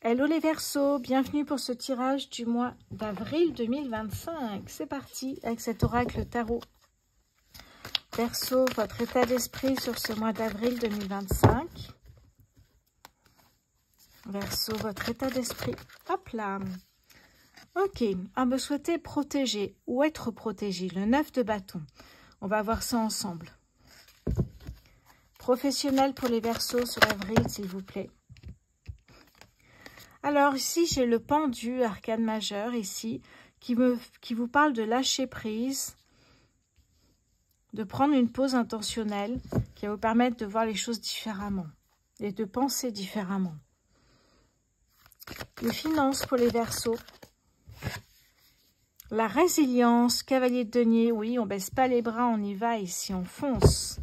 Hello les Verseaux, bienvenue pour ce tirage du mois d'avril 2025. C'est parti avec cet oracle tarot. Verseau, votre état d'esprit sur ce mois d'avril 2025. Verseau, votre état d'esprit. Hop là. Ok, me souhaiter protéger ou être protégé. Le 9 de bâton. On va voir ça ensemble. Professionnel pour les Verseaux sur avril, s'il vous plaît. Alors ici, j'ai le pendu, arcane majeur, ici, qui vous parle de lâcher prise, de prendre une pause intentionnelle qui va vous permettre de voir les choses différemment et de penser différemment. Les finances pour les Verseaux. La résilience, cavalier de denier, oui, on baisse pas les bras, on y va ici, on fonce.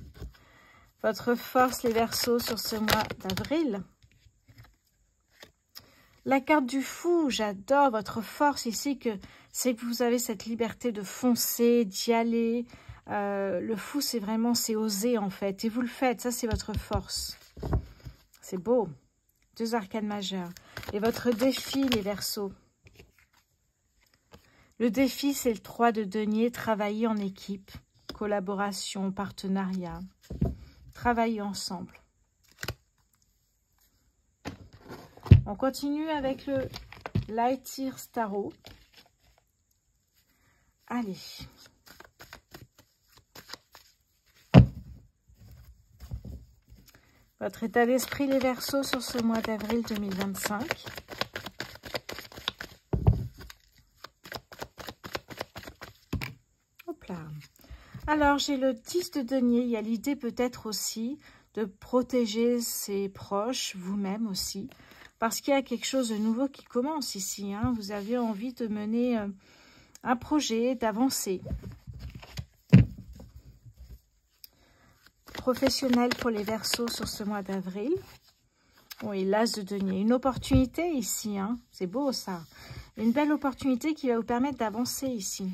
Votre force, les Verseaux, sur ce mois d'avril. La carte du fou, j'adore votre force ici, c'est que vous avez cette liberté de foncer, d'y aller. Le fou, c'est vraiment, c'est oser en fait. Et vous le faites, ça c'est votre force. C'est beau. 2 arcanes majeures. Et votre défi, les Verseaux. Le défi, c'est le 3 de denier, travailler en équipe, collaboration, partenariat, travailler ensemble. On continue avec le Light Years Tarot. Allez. Votre état d'esprit, les Verseaux, sur ce mois d'avril 2025. Hop là. Alors, j'ai le 10 de denier. Il y a l'idée peut-être aussi de protéger ses proches, vous-même aussi. Parce qu'il y a quelque chose de nouveau qui commence ici. Hein. Vous avez envie de mener un projet, d'avancer. Professionnel pour les Verseaux sur ce mois d'avril. Oui, l'As de denier. Une opportunité ici. Hein. C'est beau ça. Une belle opportunité qui va vous permettre d'avancer ici.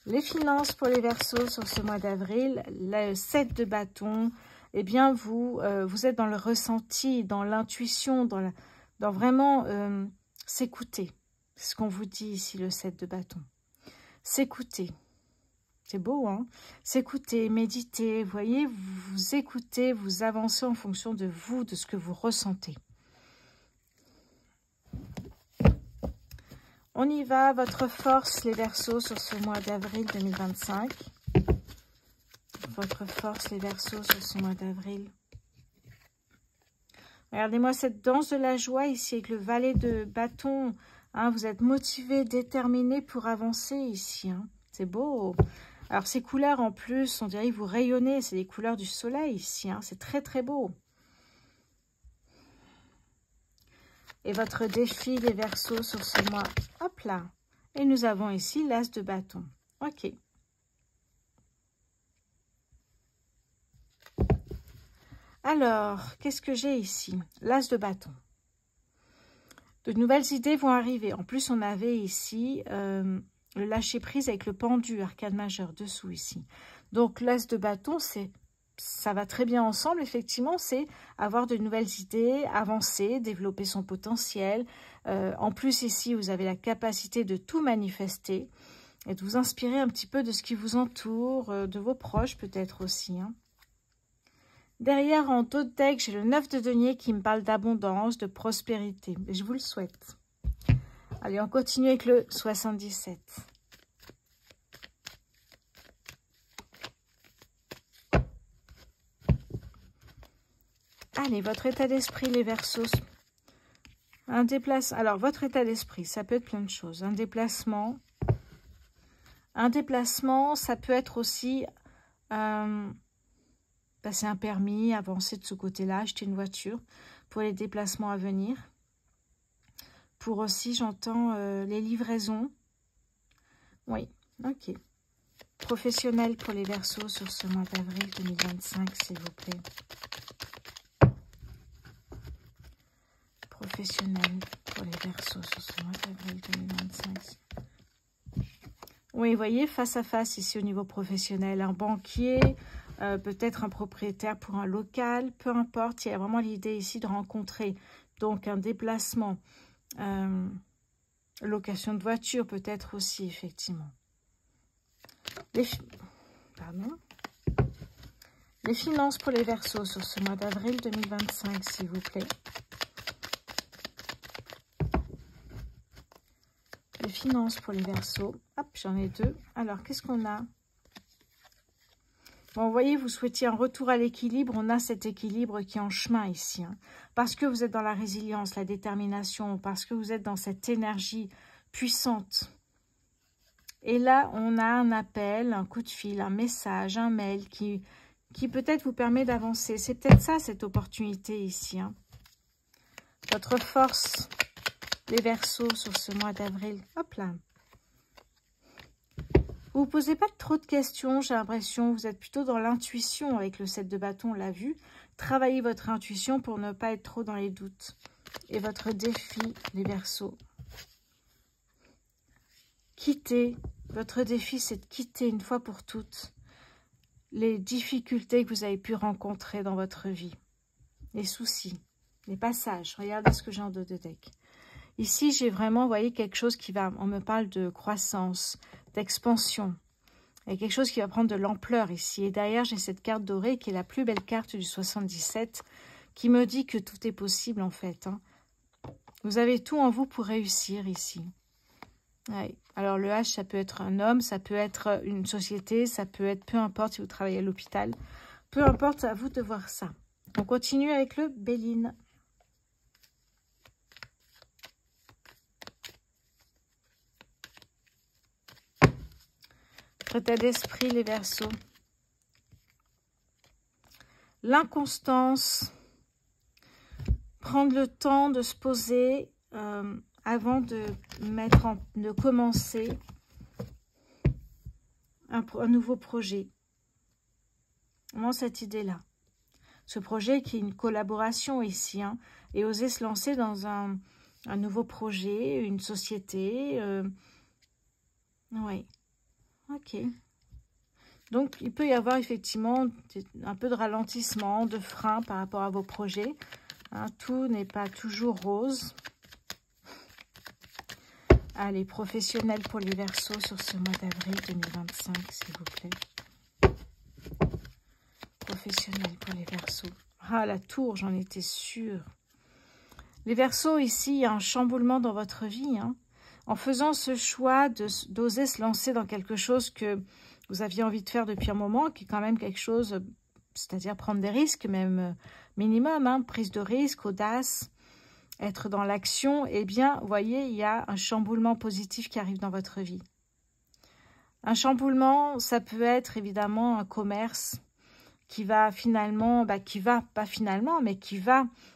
Les finances pour les Verseaux sur ce mois d'avril. Le 7 de bâton. Eh bien, vous êtes dans le ressenti, dans l'intuition, dans vraiment s'écouter. C'est ce qu'on vous dit ici, le 7 de bâton. S'écouter. C'est beau, hein? S'écouter, méditer. Vous voyez, vous écoutez, vous avancez en fonction de vous, de ce que vous ressentez. On y va, votre force, les Verseaux, sur ce mois d'avril 2025. Votre force, les Verseaux, sur ce mois d'avril. Regardez-moi cette danse de la joie ici avec le valet de bâton. Hein, vous êtes motivé, déterminé pour avancer ici. Hein. C'est beau. Alors ces couleurs en plus, on dirait que vous rayonnez. C'est les couleurs du soleil ici. Hein. C'est très très beau. Et votre défi, les Verseaux, sur ce mois. Hop là. Et nous avons ici l'As de bâton. Ok. Alors, qu'est-ce que j'ai ici? L'As de bâton. De nouvelles idées vont arriver. En plus, on avait ici le lâcher-prise avec le pendu, arcane majeur, dessous ici. Donc, l'As de bâton, ça va très bien ensemble, effectivement. C'est avoir de nouvelles idées, avancer, développer son potentiel. En plus, ici, vous avez la capacité de tout manifester et de vous inspirer un petit peu de ce qui vous entoure, de vos proches peut-être aussi, hein. Derrière, en dos de deck, j'ai le 9 de denier qui me parle d'abondance, de prospérité. Et je vous le souhaite. Allez, on continue avec le 77. Allez, votre état d'esprit, les Verseaux. Alors, votre état d'esprit, ça peut être plein de choses. Un déplacement, ça peut être aussi... passer un permis, avancer de ce côté-là, acheter une voiture pour les déplacements à venir. Pour aussi, j'entends les livraisons. Oui, ok. Professionnel pour les Verseaux sur ce mois d'avril 2025, s'il vous plaît. Professionnel pour les Verseaux sur ce mois d'avril 2025. Oui, vous voyez, face à face ici au niveau professionnel, un banquier peut-être un propriétaire pour un local, peu importe. Il y a vraiment l'idée ici de rencontrer donc un déplacement, location de voiture peut-être aussi, effectivement. Les finances pour les Verseaux sur ce mois d'avril 2025, s'il vous plaît. Les finances pour les Verseaux. Hop, j'en ai deux. Alors, qu'est-ce qu'on a? Bon, vous voyez, vous souhaitiez un retour à l'équilibre. On a cet équilibre qui est en chemin ici. Hein, parce que vous êtes dans la résilience, la détermination, parce que vous êtes dans cette énergie puissante. Et là, on a un appel, un coup de fil, un message, un mail qui peut-être vous permet d'avancer. C'est peut-être ça, cette opportunité ici. Hein. Votre force, les Verseaux, sur ce mois d'avril. Hop là. Vous ne posez pas trop de questions, j'ai l'impression. Vous êtes plutôt dans l'intuition avec le 7 de bâton, on l'a vu. Travaillez votre intuition pour ne pas être trop dans les doutes. Et votre défi, les Verseaux. Quittez. Votre défi, c'est de quitter une fois pour toutes les difficultés que vous avez pu rencontrer dans votre vie. Les soucis, les passages. Regardez ce que j'ai en dos de deck. Ici, j'ai vraiment, vous voyez, quelque chose qui va... On me parle de croissance, d'expansion. Il y a quelque chose qui va prendre de l'ampleur ici. Et derrière, j'ai cette carte dorée qui est la plus belle carte du 77 qui me dit que tout est possible en fait. Hein. Vous avez tout en vous pour réussir ici. Ouais. Alors le H, ça peut être un homme, ça peut être une société, ça peut être peu importe si vous travaillez à l'hôpital. Peu importe, à vous de voir ça. On continue avec le Béline. État d'esprit, les Verseaux. L'inconstance. Prendre le temps de se poser avant de commencer un nouveau projet. Vraiment cette idée-là. Ce projet qui est une collaboration ici. Hein, et oser se lancer dans un nouveau projet, une société. Oui. Ok. Donc, il peut y avoir effectivement un peu de ralentissement, de frein par rapport à vos projets. Hein, tout n'est pas toujours rose. Allez, professionnel pour les Verseaux sur ce mois d'avril 2025, s'il vous plaît. Professionnel pour les Verseaux. Ah, la tour, j'en étais sûre. Les Verseaux, ici, il y a un chamboulement dans votre vie. Hein. En faisant ce choix d'oser se lancer dans quelque chose que vous aviez envie de faire depuis un moment, qui est quand même quelque chose, c'est-à-dire prendre des risques, même minimum, hein, prise de risque, audace, être dans l'action, eh bien, vous voyez, il y a un chamboulement positif qui arrive dans votre vie. Un chamboulement, ça peut être évidemment un commerce qui va finalement, qui va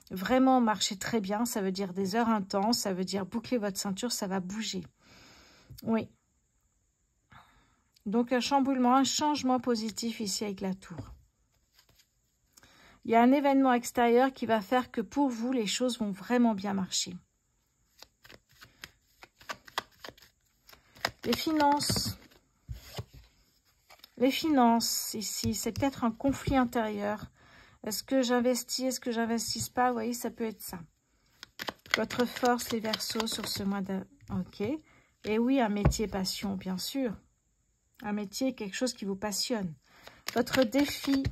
vraiment marcher très bien. Ça veut dire des heures intenses, ça veut dire boucler votre ceinture, ça va bouger. Oui. Donc un chamboulement, un changement positif ici avec la tour. Il y a un événement extérieur qui va faire que pour vous, les choses vont vraiment bien marcher. Les finances. Les finances, ici, c'est peut-être un conflit intérieur. Est-ce que j'investis, est-ce que j'investis pas? Vous voyez, ça peut être ça. Votre force, les Verseaux, sur ce mois de... Ok. Et oui, un métier passion, bien sûr. Un métier, quelque chose qui vous passionne. Votre défi,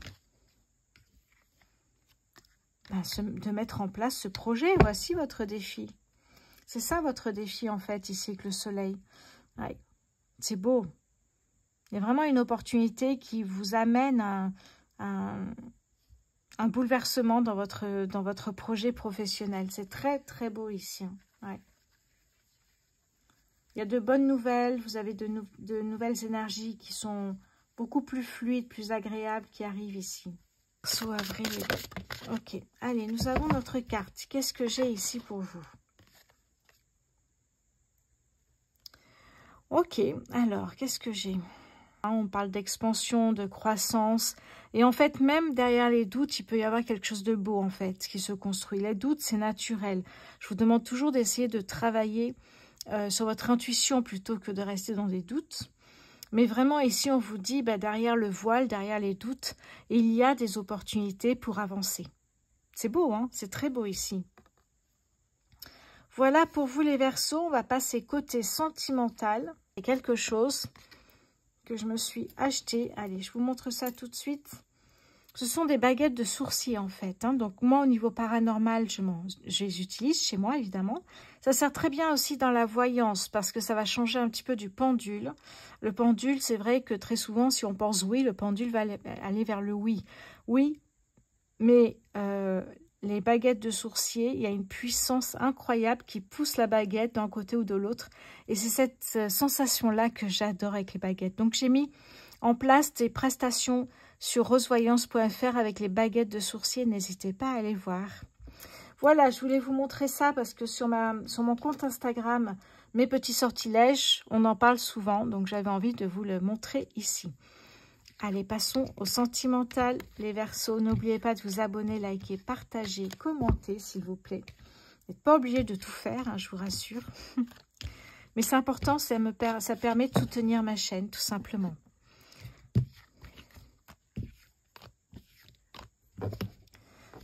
de mettre en place ce projet. Voici votre défi. C'est ça votre défi, en fait, ici, avec le soleil. Ouais. C'est beau. Il y a vraiment une opportunité qui vous amène un bouleversement dans votre projet professionnel. C'est très, très beau ici. Hein. Ouais. Il y a de bonnes nouvelles, vous avez de nouvelles énergies qui sont beaucoup plus fluides, plus agréables qui arrivent ici. Verseau, avril. Ok, allez, nous avons notre carte. Qu'est-ce que j'ai ici pour vous? Ok, alors, qu'est-ce que j'ai? On parle d'expansion, de croissance. Et en fait, même derrière les doutes, il peut y avoir quelque chose de beau, en fait, qui se construit. Les doutes, c'est naturel. Je vous demande toujours d'essayer de travailler sur votre intuition plutôt que de rester dans des doutes. Mais vraiment, ici, on vous dit, derrière le voile, derrière les doutes, il y a des opportunités pour avancer. C'est beau, hein? C'est très beau ici. Voilà pour vous les Verseaux. On va passer côté sentimental. C'est quelque chose que je me suis acheté. Allez, je vous montre ça tout de suite. Ce sont des baguettes de sourcils en fait. Hein. Donc moi, au niveau paranormal, je les utilise chez moi, évidemment. Ça sert très bien aussi dans la voyance parce que ça va changer un petit peu du pendule. Le pendule, c'est vrai que très souvent, si on pense oui, le pendule va aller vers le oui. Oui, mais les baguettes de sourcier, il y a une puissance incroyable qui pousse la baguette d'un côté ou de l'autre. Et c'est cette sensation-là que j'adore avec les baguettes. Donc j'ai mis en place des prestations sur rosevoyance.fr avec les baguettes de sourcier. N'hésitez pas à aller voir. Voilà, je voulais vous montrer ça parce que sur mon compte Instagram, mes petits sortilèges, on en parle souvent. Donc j'avais envie de vous le montrer ici. Allez, passons au sentimental, les Verseaux. N'oubliez pas de vous abonner, liker, partager, commenter, s'il vous plaît. Vous n'êtes pas obligé de tout faire, hein, je vous rassure. Mais c'est important, ça permet de soutenir ma chaîne, tout simplement.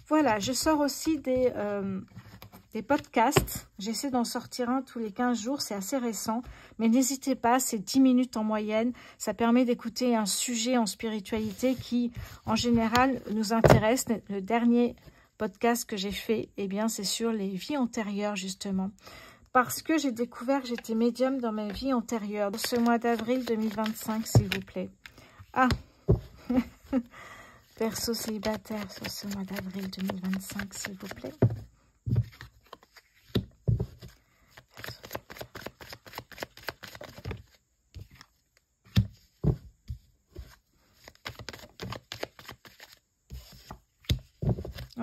Voilà, je sors aussi des podcasts. J'essaie d'en sortir un tous les 15 jours, c'est assez récent. Mais n'hésitez pas, c'est 10 minutes en moyenne. Ça permet d'écouter un sujet en spiritualité qui, en général, nous intéresse. Le dernier podcast que j'ai fait, eh bien, c'est sur les vies antérieures, justement. Parce que j'ai découvert que j'étais médium dans ma vie antérieure. Dans ce mois d'avril 2025, s'il vous plaît. Ah Verseau célibataire sur ce mois d'avril 2025, s'il vous plaît.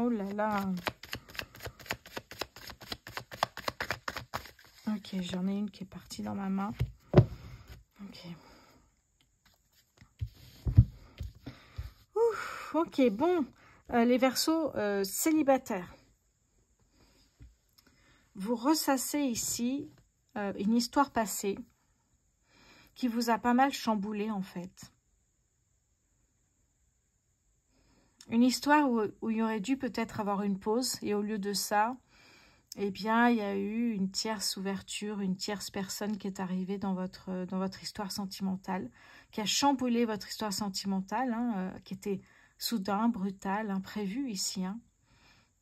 Oh là là. Ok, j'en ai une qui est partie dans ma main. Ok. Ouf, ok, bon. Les Verseaux célibataires. Vous ressassez ici une histoire passée qui vous a pas mal chamboulé en fait. Une histoire où il y aurait dû peut-être avoir une pause et au lieu de ça, eh bien, il y a eu une tierce ouverture, une tierce personne qui est arrivée dans votre histoire sentimentale, qui a chamboulé votre histoire sentimentale, hein, qui était soudain, brutal, imprévu ici. Hein.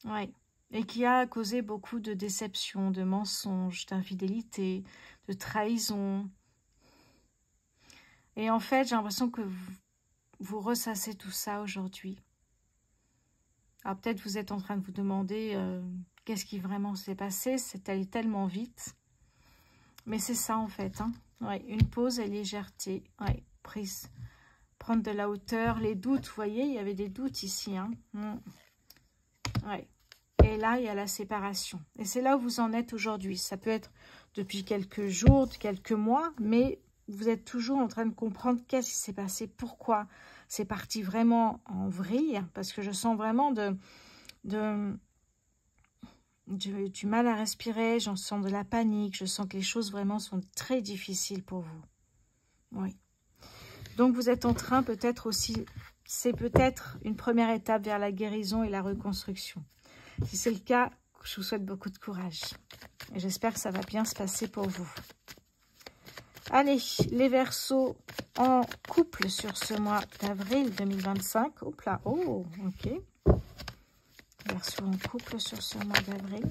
Ouais. Et qui a causé beaucoup de déceptions, de mensonges, d'infidélité, de trahison. Et en fait, j'ai l'impression que vous ressassez tout ça aujourd'hui. Alors peut-être vous êtes en train de vous demander qu'est-ce qui vraiment s'est passé. C'est allé tellement vite. Mais c'est ça en fait. Hein. Ouais, une pause et légèreté. Ouais, prise. Prendre de la hauteur. Les doutes, vous voyez, il y avait des doutes ici. Hein. Ouais. Et là, il y a la séparation. Et c'est là où vous en êtes aujourd'hui. Ça peut être depuis quelques jours, quelques mois, mais vous êtes toujours en train de comprendre qu'est-ce qui s'est passé, pourquoi c'est parti vraiment en vrille, parce que je sens vraiment du mal à respirer, j'en sens de la panique, je sens que les choses vraiment sont très difficiles pour vous. Oui. Donc vous êtes en train peut-être aussi, c'est peut-être une première étape vers la guérison et la reconstruction. Si c'est le cas, je vous souhaite beaucoup de courage. Et j'espère que ça va bien se passer pour vous. Allez, les Verseaux en couple sur ce mois d'avril 2025. Hop là, oh, ok. Verseaux en couple sur ce mois d'avril.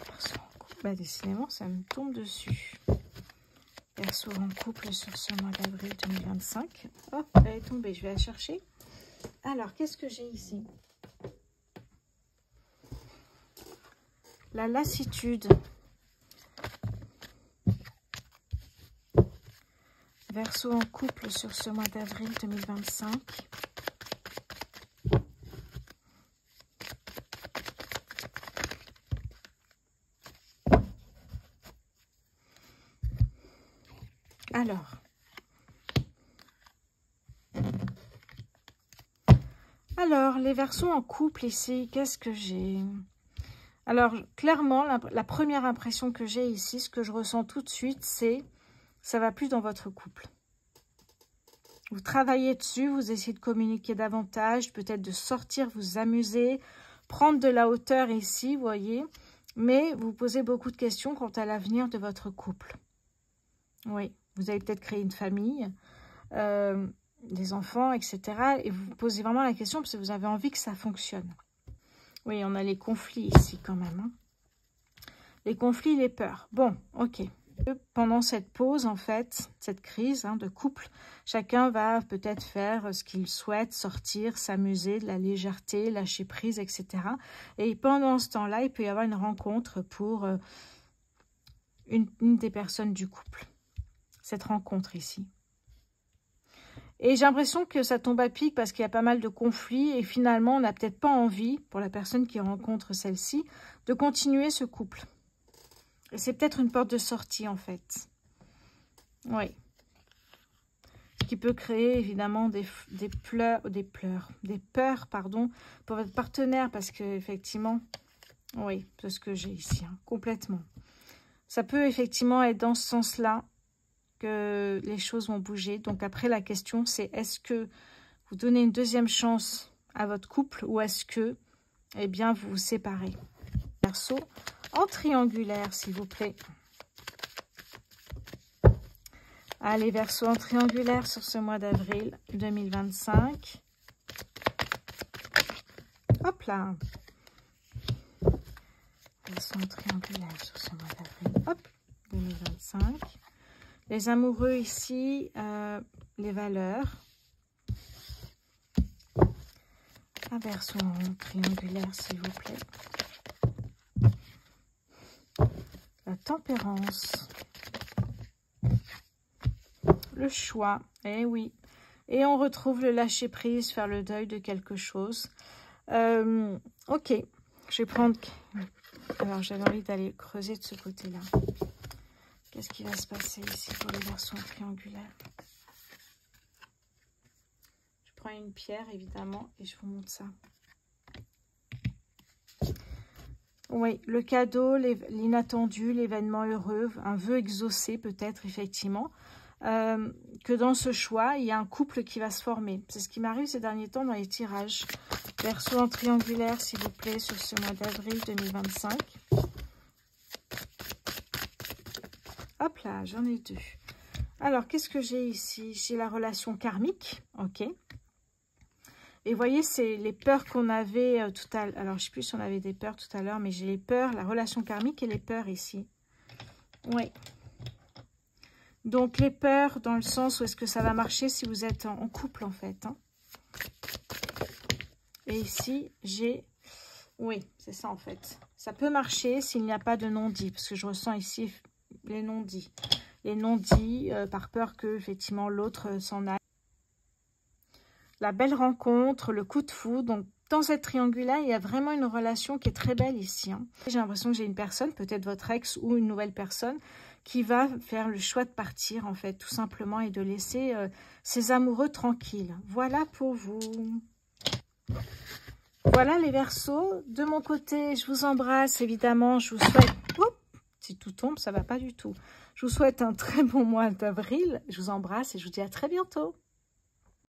Verseaux en couple, décidément, ça me tombe dessus. Verseaux en couple sur ce mois d'avril 2025. Hop, elle est tombée, je vais la chercher. Alors, qu'est-ce que j'ai ici? La lassitude. Verseau en couple sur ce mois d'avril 2025. Alors, les Verseaux en couple ici, qu'est-ce que j'ai? Alors, clairement, la première impression que j'ai ici, ce que je ressens tout de suite, c'est ça va plus dans votre couple. Vous travaillez dessus, vous essayez de communiquer davantage, peut-être de sortir, vous amuser, prendre de la hauteur ici, vous voyez. Mais vous posez beaucoup de questions quant à l'avenir de votre couple. Oui, vous avez peut-être créé une famille, des enfants, etc. Et vous vous posez vraiment la question parce que vous avez envie que ça fonctionne. Oui, on a les conflits ici quand même. Hein. Les conflits, les peurs. Bon, ok. Pendant cette pause, en fait, cette crise de couple, chacun va peut-être faire ce qu'il souhaite, sortir, s'amuser, de la légèreté, lâcher prise, etc. Et pendant ce temps-là, il peut y avoir une rencontre pour une des personnes du couple. Cette rencontre ici. Et j'ai l'impression que ça tombe à pic parce qu'il y a pas mal de conflits et finalement, on n'a peut-être pas envie, pour la personne qui rencontre celle-ci, de continuer ce couple. Et c'est peut-être une porte de sortie, en fait. Oui. Qui peut créer, évidemment, des peurs, pardon, pour votre partenaire. Parce que, effectivement, oui, c'est ce que j'ai ici, complètement. Ça peut, effectivement, être dans ce sens-là que les choses vont bouger. Donc, après, la question, c'est est-ce que vous donnez une deuxième chance à votre couple ou est-ce que, eh bien, vous vous séparez? Verseau. En triangulaire, s'il vous plaît. Allez, Verseau, en triangulaire sur ce mois d'avril 2025. Hop là. Verseau en triangulaire sur ce mois d'avril. Hop, 2025. Les amoureux ici, les valeurs. Un Verseau en triangulaire, s'il vous plaît. La tempérance, le choix, eh oui. Et on retrouve le lâcher prise, faire le deuil de quelque chose. Ok, je vais prendre... Alors, j'avais envie d'aller creuser de ce côté-là. Qu'est-ce qui va se passer ici pour les versions triangulaires? Je prends une pierre, évidemment, et je vous montre ça. Oui, le cadeau, l'inattendu, l'événement heureux, un vœu exaucé peut-être, effectivement. Que dans ce choix, il y a un couple qui va se former. C'est ce qui m'arrive ces derniers temps dans les tirages. Verseau en triangulaire, s'il vous plaît, sur ce mois d'avril 2025. Hop là, j'en ai deux. Alors, qu'est-ce que j'ai ici? J'ai la relation karmique, ok. Et vous voyez, c'est les peurs qu'on avait tout à l'heure. Alors, je ne sais plus si on avait des peurs tout à l'heure, mais j'ai les peurs, la relation karmique et les peurs ici. Oui. Donc, les peurs dans le sens où est-ce que ça va marcher si vous êtes en couple, en fait. Hein. Et ici, j'ai... Oui, c'est ça, en fait. Ça peut marcher s'il n'y a pas de non-dit, parce que je ressens ici les non-dits. Les non-dits par peur que, effectivement, l'autre s'en aille. La belle rencontre, le coup de foudre. Donc, dans cette triangulaire, il y a vraiment une relation qui est très belle ici. Hein. J'ai l'impression que j'ai une personne, peut-être votre ex ou une nouvelle personne, qui va faire le choix de partir, en fait, tout simplement, et de laisser ses amoureux tranquilles. Voilà pour vous. Voilà les Verseaux. De mon côté, je vous embrasse, évidemment. Je vous souhaite... Oups, si tout tombe, ça ne va pas du tout. Je vous souhaite un très bon mois d'avril. Je vous embrasse et je vous dis à très bientôt.